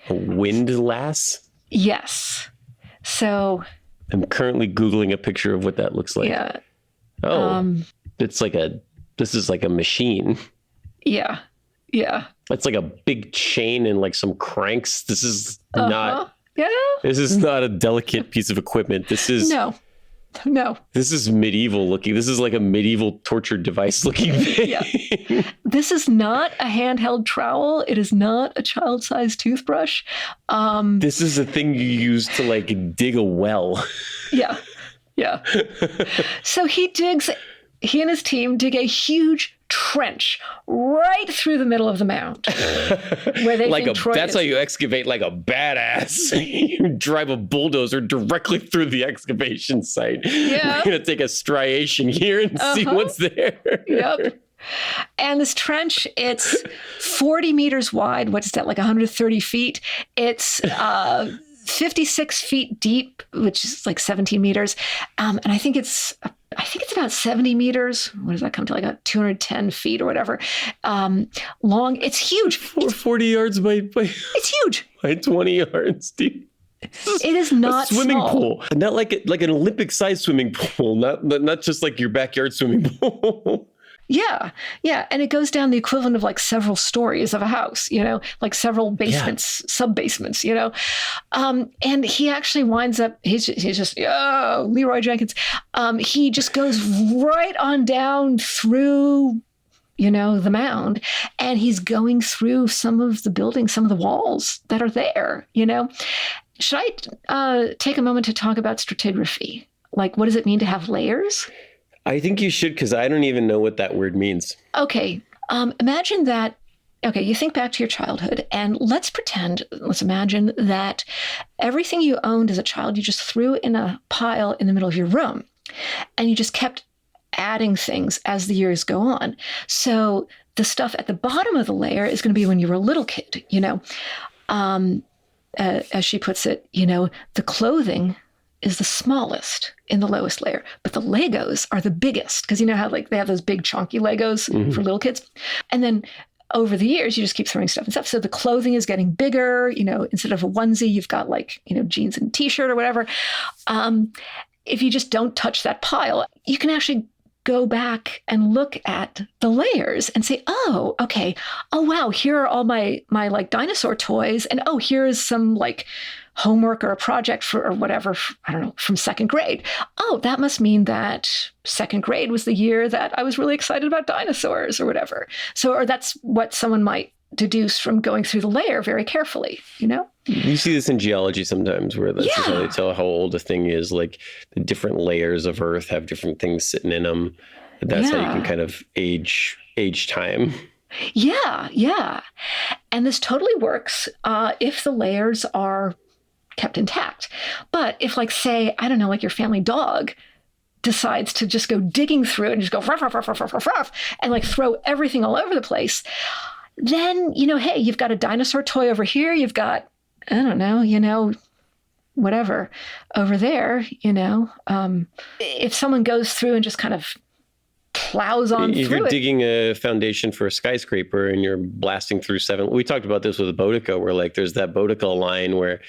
A windlass? Yes. So I'm currently Googling a picture of what that looks like. Yeah. Oh, this is like a machine. Yeah. It's like a big chain and like some cranks. This is not. Yeah. This is not a delicate piece of equipment. This is No. This is medieval looking. This is like a medieval torture device looking thing. Yeah. This is not a handheld trowel. It is not a child-sized toothbrush. This is a thing you use to like dig a well. Yeah. So he and his team dig a huge trench right through the middle of the mound. Where they that's how you excavate like a badass. You drive a bulldozer directly through the excavation site. Yeah. We're going to take a striation here and see what's there. Yep. And this trench, it's 40 meters wide. What's that, like 130 feet? It's 56 feet deep, which is like 17 meters. And I think it's about 70 meters. What does that come to? Like 210 feet or whatever. Long. It's huge. 40 yards by it's huge. By 20 yards deep. It is not a swimming small. pool, not like an Olympic-sized swimming pool, not just like your backyard swimming pool. Yeah. And it goes down the equivalent of like several stories of a house, like several basements, sub-basements, and he actually winds up, he's just, Leroy Jenkins. He just goes right on down through, the mound, and he's going through some of the buildings, some of the walls that are there, Should I take a moment to talk about stratigraphy? Like, what does it mean to have layers? I think you should, because I don't even know what that word means. Okay. Imagine that. Okay, you think back to your childhood, and let's imagine that everything you owned as a child, you just threw in a pile in the middle of your room, and you just kept adding things as the years go on. So the stuff at the bottom of the layer is going to be when you were a little kid, as she puts it, the clothing is the smallest in the lowest layer, but the Legos are the biggest, because you know how like they have those big chunky Legos for little kids. And then over the years, you just keep throwing stuff and stuff. So the clothing is getting bigger, instead of a onesie, you've got like, jeans and t-shirt or whatever. If you just don't touch that pile, you can actually go back and look at the layers and say, oh, okay. Oh, wow. Here are all my like dinosaur toys. And oh, here's some like homework or a project or whatever, I don't know, from second grade. Oh, that must mean that second grade was the year that I was really excited about dinosaurs or whatever. So, or that's what someone might deduce from going through the layer very carefully, You see this in geology sometimes, where that's just how they tell how old a thing is. Like the different layers of Earth have different things sitting in them. That's how you can kind of age time. Yeah. And this totally works if the layers are kept intact. But if, like, say, I don't know, like your family dog decides to just go digging through it and just go ruff, ruff, ruff, ruff, ruff, ruff, ruff, and like throw everything all over the place, then, hey, you've got a dinosaur toy over here. You've got, I don't know, whatever over there, if someone goes through and just kind of plows on if through you're it. digging a foundation for a skyscraper and you're blasting through we talked about this with a Boudica, where like there's that Boudica line where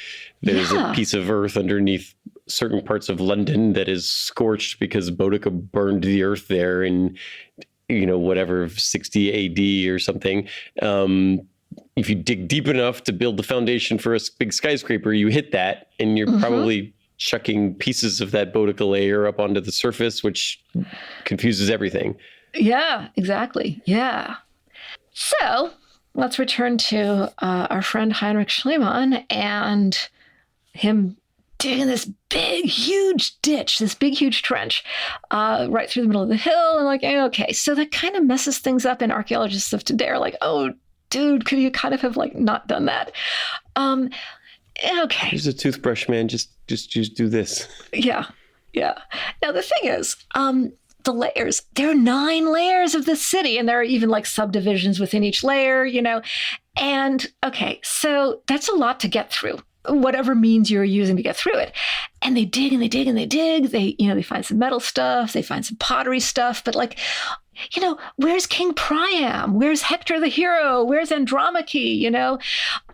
there's a piece of earth underneath certain parts of London that is scorched because Boudica burned the earth there in, whatever, 60 AD or something. If you dig deep enough to build the foundation for a big skyscraper, you hit that, and you're probably chucking pieces of that Boudica layer up onto the surface, which confuses everything. Yeah, exactly. Yeah. So let's return to our friend Heinrich Schliemann and him digging this big, huge ditch, this big, huge trench right through the middle of the hill. And like, okay, so that kind of messes things up. And archaeologists of today are like, oh, dude, could you kind of have like not done that? Okay. Here's a toothbrush, man. Just do this. Yeah. Now, the thing is, the layers, there are 9 layers of the city, and there are even like subdivisions within each layer, And okay, so that's a lot to get through, whatever means you're using to get through it. And they dig and they dig and they dig. They find some metal stuff, they find some pottery stuff, but like, where's King Priam? Where's Hector the hero? Where's Andromache?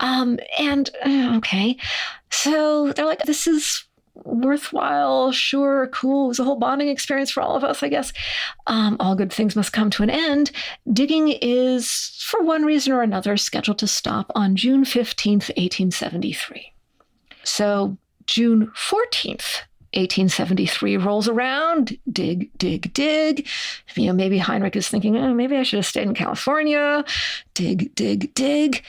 Okay. So they're like, this is worthwhile, sure, cool. It was a whole bonding experience for all of us, I guess. All good things must come to an end. Digging is, for one reason or another, scheduled to stop on June 15th, 1873. So June 14th, 1873 rolls around, dig. Maybe Heinrich is thinking, maybe I should have stayed in California. Dig.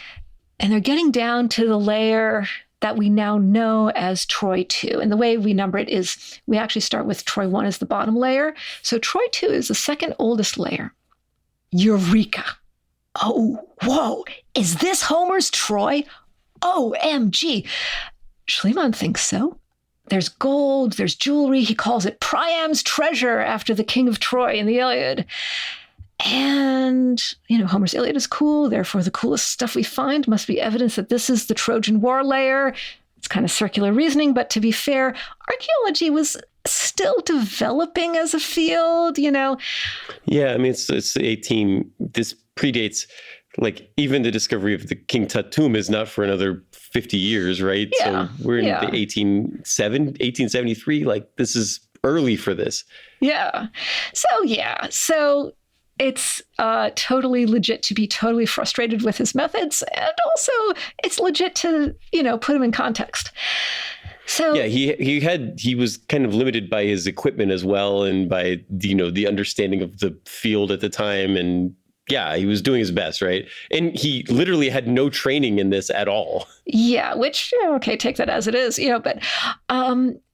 And they're getting down to the layer that we now know as Troy 2. And the way we number it is we actually start with Troy 1 as the bottom layer. So Troy 2 is the second oldest layer. Eureka. Oh, whoa. Is this Homer's Troy? OMG. Schliemann thinks so. There's gold, there's jewelry. He calls it Priam's treasure after the king of Troy in the Iliad. And, Homer's Iliad is cool. Therefore, the coolest stuff we find must be evidence that this is the Trojan War layer. It's kind of circular reasoning, but to be fair, archaeology was still developing as a field, Yeah, I mean, it's 18. This predates, like, even the discovery of the King Tut tomb is not for another 50 years, right? Yeah, so we're in the 1873. Like, this is early for this. Yeah. So it's totally legit to be totally frustrated with his methods. And also it's legit to, put him in context. So yeah, he was kind of limited by his equipment as well. And by, the understanding of the field at the time. And yeah, he was doing his best, right? And he literally had no training in this at all. Yeah, which, okay, take that as it is, but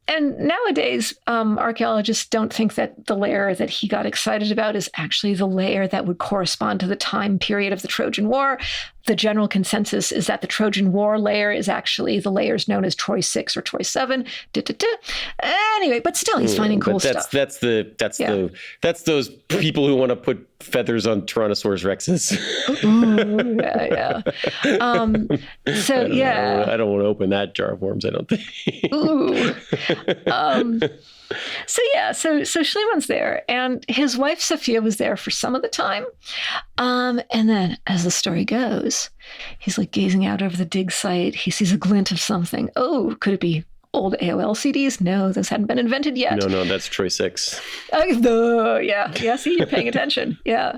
and nowadays, archaeologists don't think that the layer that he got excited about is actually the layer that would correspond to the time period of the Trojan War. The general consensus is that the Trojan War layer is actually the layers known as Troy 6 or Troy 7. Anyway, but still, he's finding cool stuff. That's those people who want to put feathers on Tyrannosaurus Rexes. Ooh, yeah. I don't want to open that jar of worms, I don't think. Ooh. So Schliemann's there, and his wife Sophia was there for some of the time. And then, as the story goes, he's like gazing out over the dig site. He sees a glint of something. Oh, could it be old AOL CDs? No, those hadn't been invented yet. No, that's Troy 6. Yeah, see, you're paying attention. Yeah.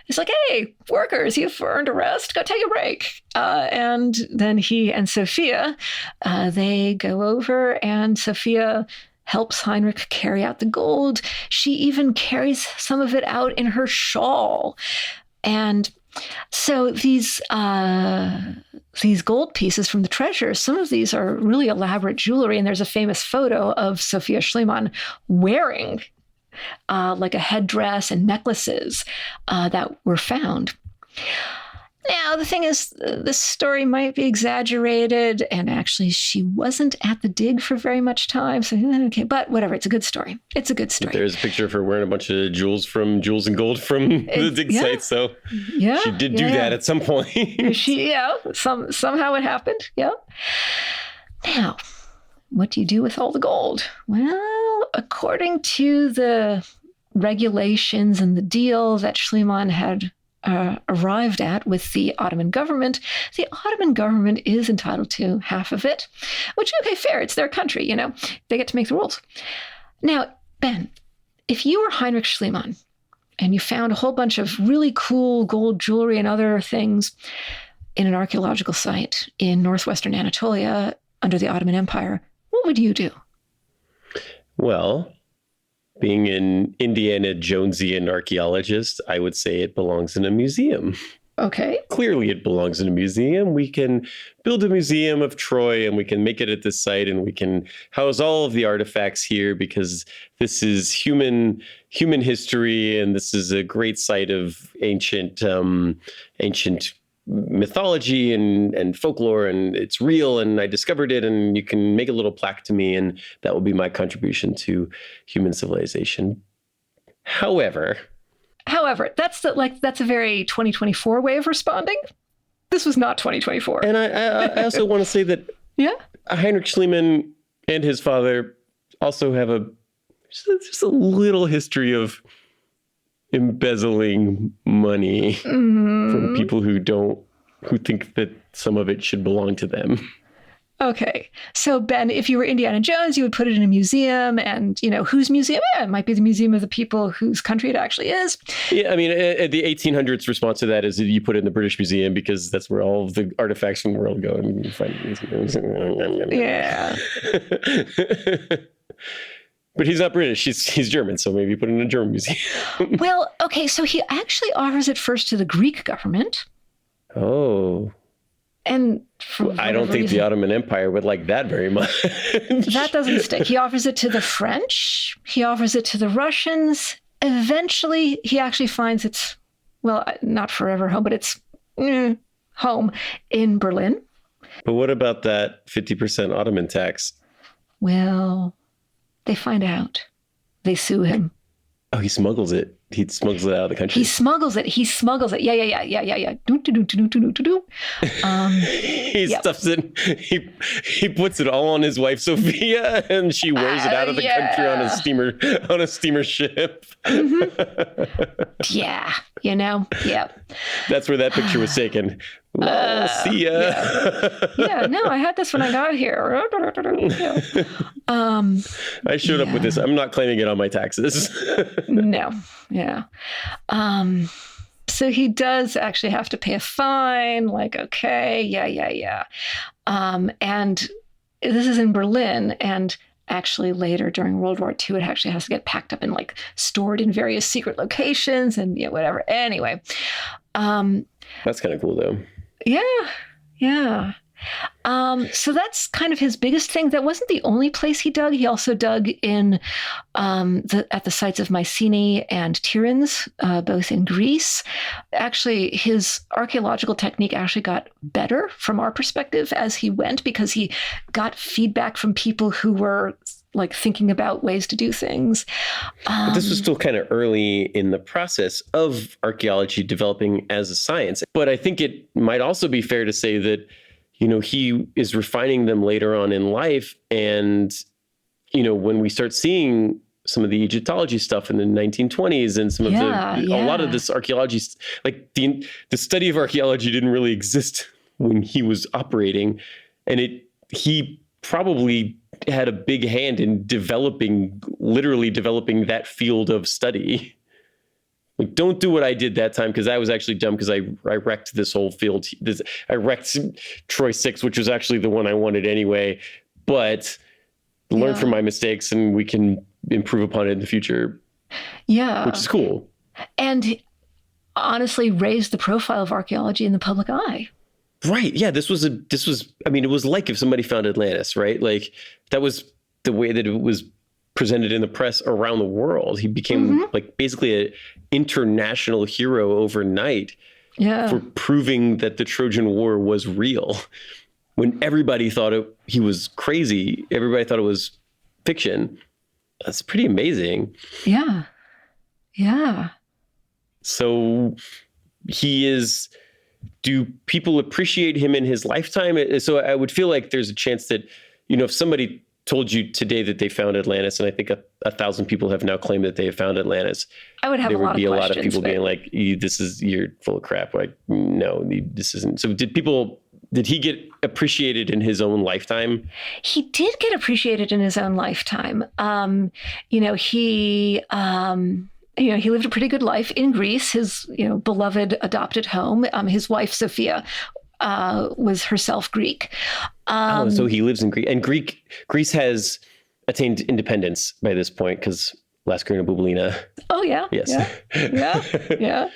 It's like, hey, workers, you've earned a rest. Go take a break. And then he and Sophia, they go over, and Sophia helps Heinrich carry out the gold. She even carries some of it out in her shawl. And so these gold pieces from the treasure, some of these are really elaborate jewelry. And there's a famous photo of Sophia Schliemann wearing like a headdress and necklaces that were found. Now, the thing is, this story might be exaggerated, and actually she wasn't at the dig for very much time. So, okay, but whatever. It's a good story. There's a picture of her wearing a bunch of jewels and gold from the dig site. So she did do that at some point. Somehow it happened. Yeah. Now, what do you do with all the gold? Well, according to the regulations and the deal that Schliemann had arrived at with the Ottoman government, the Ottoman government is entitled to half of it, which, okay, fair. It's their country, They get to make the rules. Now, Ben, if you were Heinrich Schliemann and you found a whole bunch of really cool gold jewelry and other things in an archaeological site in northwestern Anatolia under the Ottoman Empire, what would you do? Well, being an Indiana Jonesian archaeologist, I would say it belongs in a museum. Okay. Clearly it belongs in a museum. We can build a museum of Troy and we can make it at this site and we can house all of the artifacts here because this is human history and this is a great site of ancient mythology and folklore, and it's real, and I discovered it, and you can make a little plaque to me, and that will be my contribution to human civilization. However, that's a very 2024 way of responding. This was not 2024. And I also want to say that Heinrich Schliemann and his father also have just a little history of embezzling money from people who think that some of it should belong to them. Okay. So, Ben, if you were Indiana Jones, you would put it in a museum, and, whose museum? Yeah, it might be the museum of the people whose country it actually is. Yeah, I mean, the 1800s response to that is that you put it in the British Museum because that's where all of the artifacts from the world go. And you find yeah. But he's not British. He's German, so maybe put it in a German museum. Well, okay, so he actually offers it first to the Greek government. Oh. And I don't think the Ottoman Empire would like that very much. That doesn't stick. He offers it to the French. He offers it to the Russians. Eventually, he actually finds it's, well, not forever home, but it's home in Berlin. But what about that 50% Ottoman tax? Well, they find out. They sue him. Oh, he smuggles it. He smuggles it out of the country. He smuggles it. Yeah. Do. He stuffs it. He puts it all on his wife Sophia, and she wears it out of the country on a steamer ship. Mm-hmm. Yeah. That's where that picture was taken. Well, see ya. Yeah. No, I had this when I got here. I showed up with this. I'm not claiming it on my taxes. No. Yeah. So he does actually have to pay a fine. Like, okay, yeah. And this is in Berlin, and actually later during World War II, it actually has to get packed up and stored in various secret locations and whatever. Anyway. That's kind of cool though. Yeah. So that's kind of his biggest thing. That wasn't the only place he dug. He also dug in at the sites of Mycenae and Tiryns, both in Greece. Actually, his archaeological technique actually got better from our perspective as he went, because he got feedback from people who were thinking about ways to do things. But this was still kind of early in the process of archaeology developing as a science. But I think it might also be fair to say that he is refining them later on in life. And, when we start seeing some of the Egyptology stuff in the 1920s and some of a lot of this archaeology, the study of archaeology didn't really exist when he was operating. And he probably had a big hand in literally developing that field of study. Don't do what I did that time, because I was actually dumb, because I wrecked this whole field. I wrecked Troy 6, which was actually the one I wanted anyway. But learn from my mistakes, and we can improve upon it in the future. Yeah, which is cool. And honestly, raised the profile of archaeology in the public eye. Right. Yeah. It was like if somebody found Atlantis, right? That was the way that it was presented in the press around the world. He became basically an international hero overnight for proving that the Trojan War was real. When everybody thought he was crazy, everybody thought it was fiction. That's pretty amazing. Yeah. So do people appreciate him in his lifetime? So I would feel like there's a chance that, if somebody told you today that they found Atlantis, and I think 1,000 people have now claimed that they have found Atlantis, I would have there a would lot be of a questions, lot of people being like, you're full of crap. Like, no, this isn't. So did he get appreciated in his own lifetime? He did get appreciated in his own lifetime. He lived a pretty good life in Greece, his beloved adopted home. His wife, Sophia, was herself Greek. So he lives in Greece. And Greece has attained independence by this point because Lascarina Boublina. Oh, yeah. Yes. Yeah.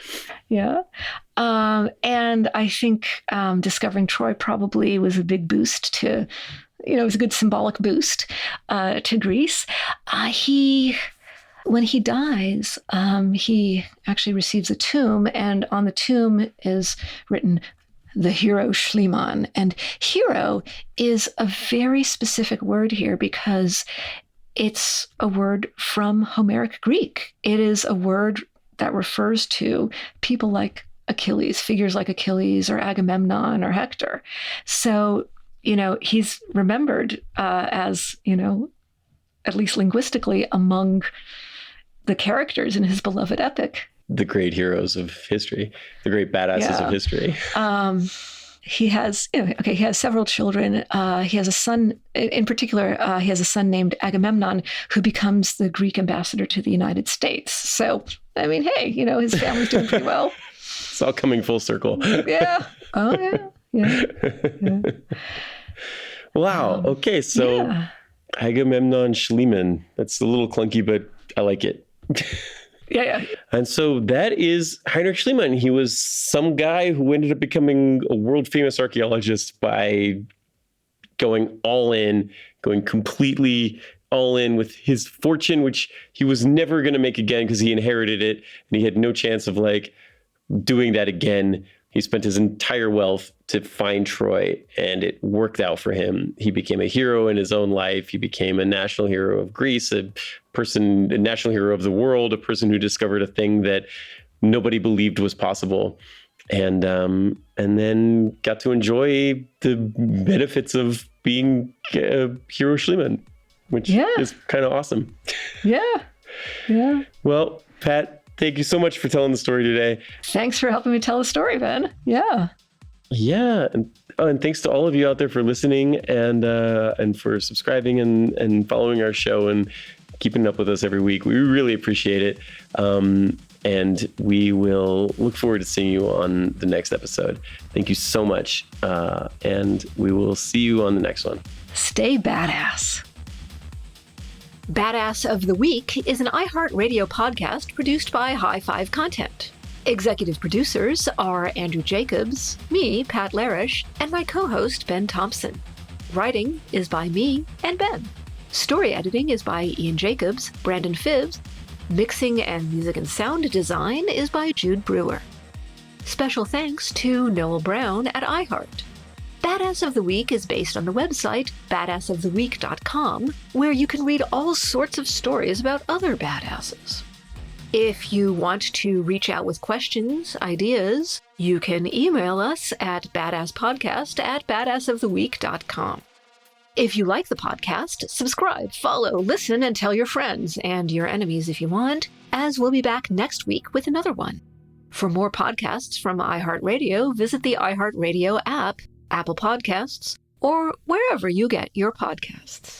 And I think discovering Troy probably was a big boost to, it was a good symbolic boost to Greece. When he dies, he actually receives a tomb, and on the tomb is written, the hero Schliemann. And hero is a very specific word here because it's a word from Homeric Greek. It is a word that refers to people like Achilles, figures like Achilles or Agamemnon or Hector. So, he's remembered as, at least linguistically, among the characters in his beloved epic. The great heroes of history, the great badasses of history. He has, he has several children. He has a son, in particular, he has a son named Agamemnon, who becomes the Greek ambassador to the United States. So, I mean, hey, his family's doing pretty well. It's all coming full circle. Yeah. Oh, yeah. Wow. Okay. So Agamemnon Schliemann, that's a little clunky, but I like it. Yeah. And so that is Heinrich Schliemann. He was some guy who ended up becoming a world famous archaeologist by going completely all in with his fortune, which he was never going to make again because he inherited it and he had no chance of doing that again. He spent his entire wealth to find Troy, and it worked out for him. He became a hero in his own life. He became a national hero of Greece, a national hero of the world, a person who discovered a thing that nobody believed was possible, and then got to enjoy the benefits of being a hero Schliemann, which is kind of awesome. Yeah. Well, Pat, thank you so much for telling the story today. Thanks for helping me tell the story, Ben. Yeah. Yeah. And thanks to all of you out there for listening and for subscribing and following our show and keeping up with us every week. We really appreciate it. And we will look forward to seeing you on the next episode. Thank you so much. And we will see you on the next one. Stay badass. Badass of the Week is an iHeartRadio podcast produced by High Five Content. Executive producers are Andrew Jacobs, me, Pat Larish, and my co-host, Ben Thompson. Writing is by me and Ben. Story editing is by Ian Jacobs, Brandon Phibbs. Mixing and music and sound design is by Jude Brewer. Special thanks to Noel Brown at iHeart. Badass of the Week is based on the website badassoftheweek.com, where you can read all sorts of stories about other badasses. If you want to reach out with questions, ideas, you can email us at badasspodcast@badassoftheweek.com. If you like the podcast, subscribe, follow, listen, and tell your friends and your enemies if you want, as we'll be back next week with another one. For more podcasts from iHeartRadio, visit the iHeartRadio app, Apple Podcasts, or wherever you get your podcasts.